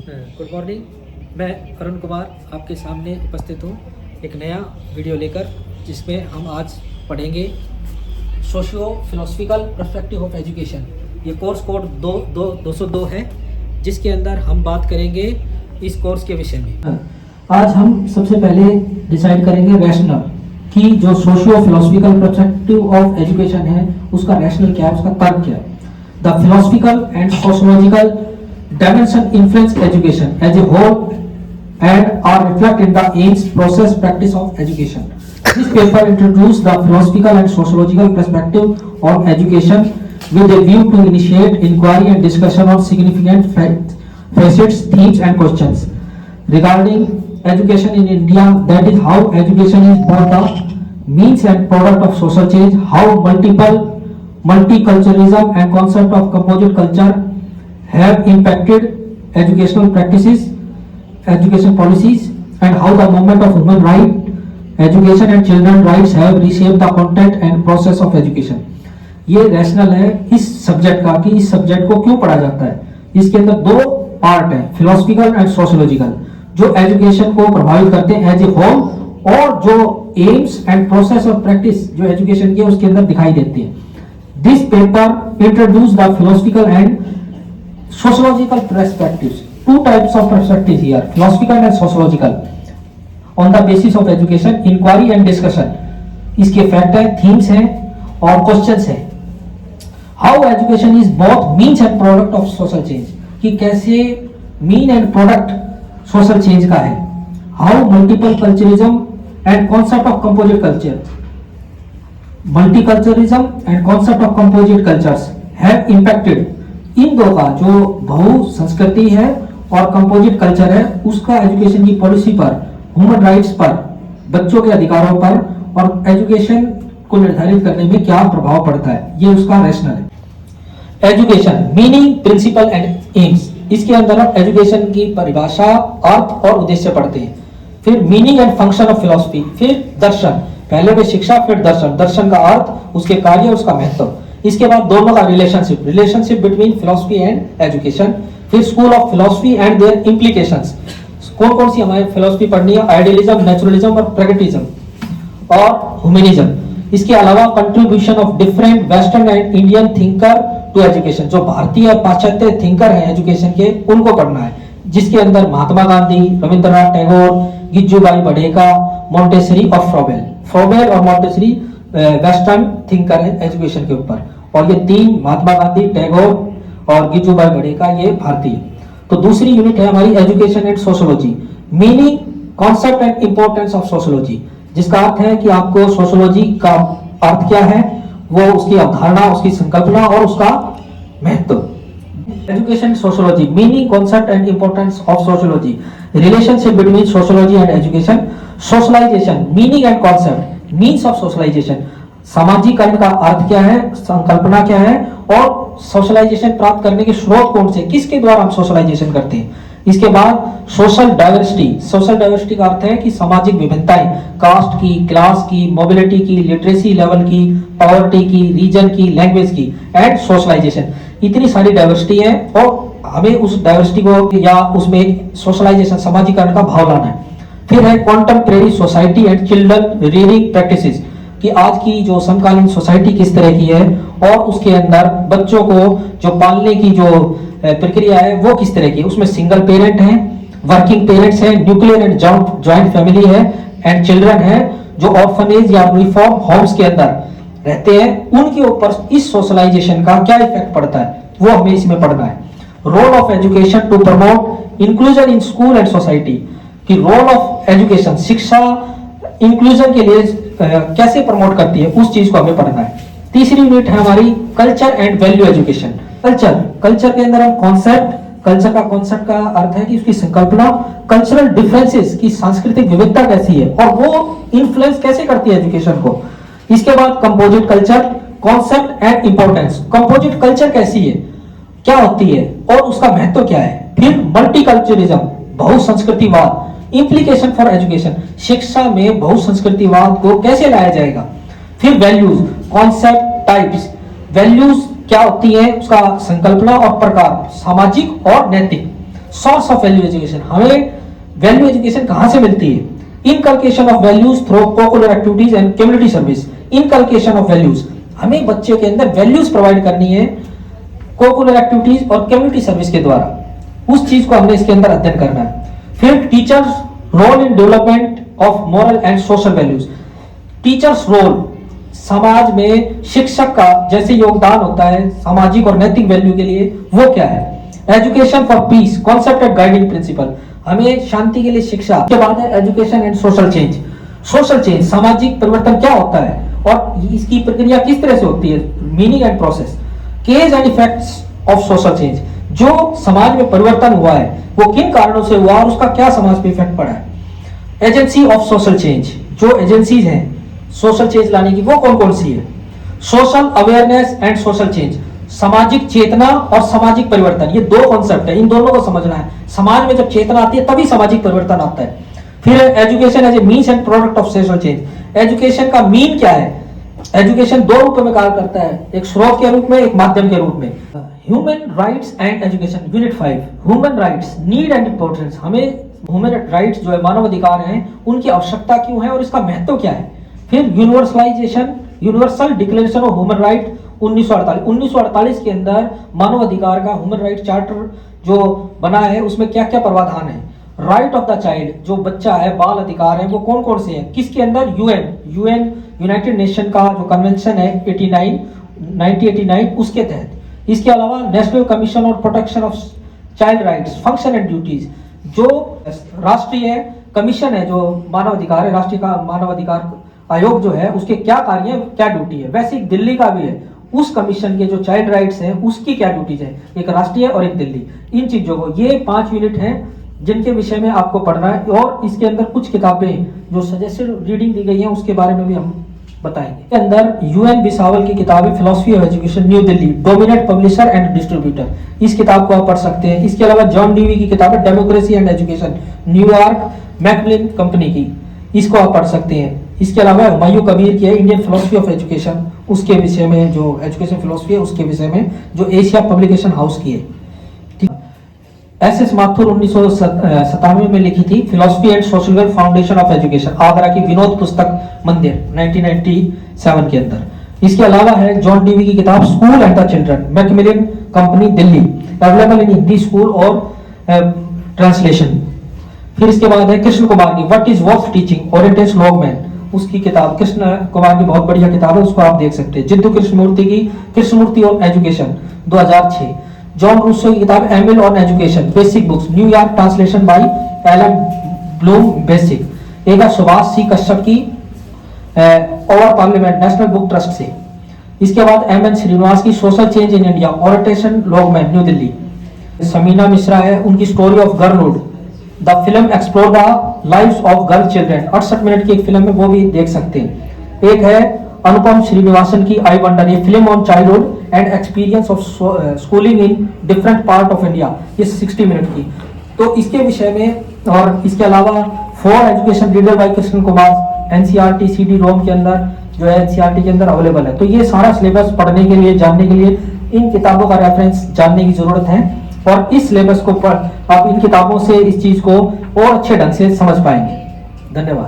Good morning. मैं अरुण कुमार आपके सामने उपस्थित हूँ एक नया वीडियो लेकर, जिसमें हम आज पढ़ेंगे socio philosophical perspective of education. ये कोर्स कोड 202 है, जिसके अंदर हम बात करेंगे इस कोर्स के विषय में। आज हम सबसे पहले डिसाइड करेंगे रैशनल, कि जो socio philosophical perspective of education है उसका रैशनल क्या है, उसका तर्क क्या है। The philosophical and sociological dimension influence education as a whole and are reflected in the aims, process, practice of education. This paper introduces the philosophical and sociological perspective on education with a view to initiate inquiry and discussion on significant facets, themes and questions regarding education in India, that is how education is both the means and product of social change, how multiculturalism and concept of composite culture have impacted educational practices, education policies, and how the movement of human right, education and children rights have reshaped the content and process of education. ये rational है इस subject का, कि इस subject को क्यों पढ़ा जाता है। इसके अंदर दो पार्ट है, फिलोसफिकल एंड सोशियोलॉजिकल, जो एजुकेशन को प्रभावित करते हैं एज ए होल, और जो AIIMS and process of practice जो एजुकेशन के उसके अंदर दिखाई देते हैं। This paper introduce the philosophical and sociological perspectives, two types of perspectives here, philosophical and sociological, on the basis of education, inquiry and discussion. इसके फैक्ट है, themes हैं और क्वेश्चंस हैं। How education is both means and product of social change, कि कैसे mean and product social change का है। How multiple culturalism and concept of composite culture, multiculturalism and concept of composite cultures have impacted, इन दो का जो बहु संस्कृति है और कंपोजिट कल्चर है उसका एजुकेशन की पॉलिसी पर, ह्यूमन राइट्स पर, बच्चों के अधिकारों पर और एजुकेशन को निर्धारित करने में क्या प्रभाव पड़ता है, ये उसका रैशनल है। Education meaning, principle and aims, इसके अंदर हम एजुकेशन की परिभाषा, अर्थ और उद्देश्य पढ़ते हैं। फिर meaning and function of philosophy, फिर दर्शन, पहले में शिक्षा फिर दर्शन, दर्शन का अर्थ, उसके कार्य, उसका महत्व। इसके बाद दोनों का relationship between philosophy and education, फिर school of philosophy and their implications, कौन कौन सी हमें फिलोसफी पढ़नी है, आइडियलिज्म, नेचुरलिज्म और प्रैग्मेटिज्म और ह्यूमनिज्म। इसके अलावा contribution of different western and Indian thinker to education, जो भारतीय पाश्चात्य थिंकर हैं एजुकेशन के, उनको पढ़ना है, जिसके अंदर महात्मा गांधी, रविंद्रनाथ टैगोर, गिज्जूबाई बड़ेका, मॉन्टेसरी और फ्रोबेल और मॉन्टेसरी वेस्टर्न थिंकर है एजुकेशन के ऊपर। और ये तीन, महात्मा गांधी, टैगोर और गिज्जूबाई बड़ेका, ये भारतीय। तो दूसरी यूनिट है हमारी education and sociology, meaning, concept and importance of sociology, जिसका अर्थ है कि आपको सोशियोलॉजी का अर्थ क्या है, वो उसकी अवधारणा, उसकी संकल्पना और उसका महत्व। Education sociology, meaning, concept and importance of sociology, relationship between sociology and education, socialisation, meaning and concept, means of socialisation, सामाजिकरण का अर्थ क्या है, संकल्पना क्या है, और सोशलाइजेशन प्राप्त करने के स्रोत कौन से, किसके द्वारा हम सोशलाइजेशन करते हैं। इसके बाद सोशल डाइवर्सिटी का अर्थ है कि सामाजिक विभिन्नताएं, कास्ट की, क्लास की, मोबिलिटी की, लिटरेसी लेवल की, पॉवर्टी की, रीजन की, लैंग्वेज की, एंड सोशलाइजेशन। इतनी सारी डाइवर्सिटी है और हमें उस डाइवर्सिटी को या उसमें एक सोशलाइजेशन, सामाजिकरण का भाव लाना है। फिर है contemporary society and children rearing practices, कि आज की जो समकालीन सोसाइटी किस तरह की है और उसके अंदर बच्चों को जो पालने की जो प्रक्रिया है वो किस तरह की है। उसमें सिंगल पेरेंट है, वर्किंग पेरेंट्स है, न्यूक्लियर एंड जॉइंट फैमिली है, एंड चिल्ड्रन है जो ऑर्फनेज या रिफॉर्म होम्स के अंदर रहते हैं। उनके ऊपर इस सोशलाइजेशन का क्या इफेक्ट पड़ता है, वो हमें इसमें पढ़ना है। Role of education to promote inclusion in school and society, कि रोल ऑफ एजुकेशन, शिक्षा इंक्लूजन के लिए कैसे प्रमोट करती है, उस चीज को हमें पढ़ना है। तीसरी यूनिट है हमारी culture and value education. Culture के अंदर हम कॉन्सेप्ट, कल्चर का कॉन्सेप्ट का अर्थ है कि उसकी संकल्पना, कल्चरल डिफरेंसेस की सांस्कृतिक विविधता कैसी है और वो इन्फ्लुएंस कैसे करती है एजुकेशन को। इसके बाद composite culture, concept and importance, composite culture कैसी है, क्या होती है और उसका महत्व क्या है। फिर मल्टीकल्चरलिज्म, बहुसंस्कृतिवाद, इम्प्लीकेशन फॉर एजुकेशन, शिक्षा में बहुसंस्कृतिवाद को कैसे लाया जाएगा। फिर वैल्यूज, कॉन्सेप्ट, टाइप्स, वैल्यूज क्या होती है, उसका संकल्पना और प्रकार, सामाजिक और नैतिक। सोर्स ऑफ वैल्यू एजुकेशन, हमें वैल्यू एजुकेशन कहाँ से मिलती है? Inculcation of values through cocurricular activities and community service. Inculcation of values, हमें बच्चे के अंदर वैल्यूज प्रोवाइड करनी है कोकुलर एक्टिविटीज और कम्युनिटी सर्विस के द्वारा, उस चीज को हमने इसके अंदर अध्ययन करना है। फिर teachers role in development of moral and social values. Teachers role, समाज में शिक्षक का जैसे योगदान होता है सामाजिक और नैतिक वैल्यू के लिए, वो क्या है? Education for piece, concept and guiding principal, हमें शांति के लिए शिक्षा। के बाद है education and social change. Social change, सामाजिक परिवर्तन क्या होता है और इसकी प्रक्रिया किस तरह से होती है? Meaning and process. Causes and effects of social change, जो समाज में परिवर्तन हुआ है वो किन कारणों से हुआ और उसका क्या समाज पे इफेक्ट पड़ा है? एजेंसी ऑफ सोशल चेंज, जो एजेंसीज हैं सोशल चेंज लाने की वो कौन कौन सी है? Social awareness and social change, सामाजिक चेतना और सामाजिक परिवर्तन, ये दो कॉन्सेप्ट है, इन दोनों को समझना है। समाज में जब चेतना आती है तभी सामाजिक परिवर्तन आता है। फिर education as a means and product of social change. Education का मीन क्या है? एजुकेशन दो रूपों में कार्य करता है, एक स्रोत के रूप में, एक माध्यम के रूप में। Human rights and education, unit 5, human rights, need and importance, हमें ह्यूमन राइट्स जो है मानव अधिकार हैं उनकी आवश्यकता क्यों है और इसका महत्व क्या है? फिर universalization, universal declaration of human right 1948 के अंदर मानव अधिकार का ह्यूमन राइट चार्टर जो बना है उसमें क्या क्या प्रावधान है? राइट ऑफ द चाइल्ड, जो बच्चा है, बाल अधिकार है, वो कौन कौन से हैं? किसके अंदर? यूएन यूनाइटेड नेशन का जो कन्वेंशन है 1989 उसके तहत। इसके अलावा नेशनल कमीशन और protection of child rights, function and duties, जो राष्ट्रीय कमीशन है जो मानव अधिकार है, राष्ट्रीय का मानव अधिकार आयोग जो है उसके क्या कार्य है, क्या ड्यूटी है? वैसे ही दिल्ली का भी है, उस कमीशन के जो चाइल्ड राइट्स हैं उसकी क्या ड्यूटीज है, एक राष्ट्रीय और एक दिल्ली। इन चीजों को, ये 5 यूनिट हैं जिनके विषय में आपको पढ़ना है और इसके अंदर कुछ किताबें जो सजेस्टेड रीडिंग दी गई हैं उसके बारे में भी हम बताएंगे। इसके अंदर यूएन बिसावल की किताब है philosophy of education, new Delhi, dominate publisher and distributor, इस किताब को आप पढ़ सकते हैं। इसके अलावा जॉन डीवी की किताब है democracy and education, New York Macmillan company की, इसको आप पढ़ सकते हैं। इसके अलावा हुमायूं कबीर की है इंडियन फिलॉसफी ऑफ एजुकेशन, उसके विषय में जो एजुकेशन फिलॉसफी है उसके विषय में, जो एशिया पब्लिकेशन हाउस की है। ठीक, एस माथुर 1997 में लिखी थी philosophy and social well foundation of education, Agra की विनोद पुस्तक मंदिर 1997 के अंदर। इसके अलावा है जॉन डीवी की किताब school and the children, Macmillan company Delhi, available in Hindi school और ट्रांसलेशन। फिर इसके बाद है कृष्ण कुमार की what is worth teaching, orientation Longman, उसकी किताब, कृष्ण कुमार की बहुत बढ़िया किताब है, उसको आप देख सकते हैं। जिद्दू कृष्णमूर्ति की कृष्णमूर्ति और एजुकेशन 2006। जॉन रूसो की किताब Emile on education, basic books, New York translation by Allan Bloom basic. एक है सुभाष सी कश्यप की over parliament national book trust से। इसके बाद एमएन श्रीनिवास की social change in India, orientation Longman new Delhi. Samina Mishra है, उनकी story of girlhood, the film explore the lives of girl children, 68 minute की एक फिल्म है, वो भी देख सकते हैं। एक है अनुपम श्रीनिवासन की आई वंडर, ये film on childhood and experience of schooling in different part of India, ये 60 मिनट की। तो इसके विषय में, और इसके अलावा for education reader by Krishna Kumar, NCERT CD ROM के अंदर जो है एनसीईआरटी के अंदर अवेलेबल है। तो ये सारा सिलेबस पढ़ने के लिए, जानने के लिए इन किताबों का रेफरेंस जानने की जरूरत है और इस सिलेबस को आप इन किताबों से इस चीज को और अच्छे ढंग से समझ पाएंगे। धन्यवाद।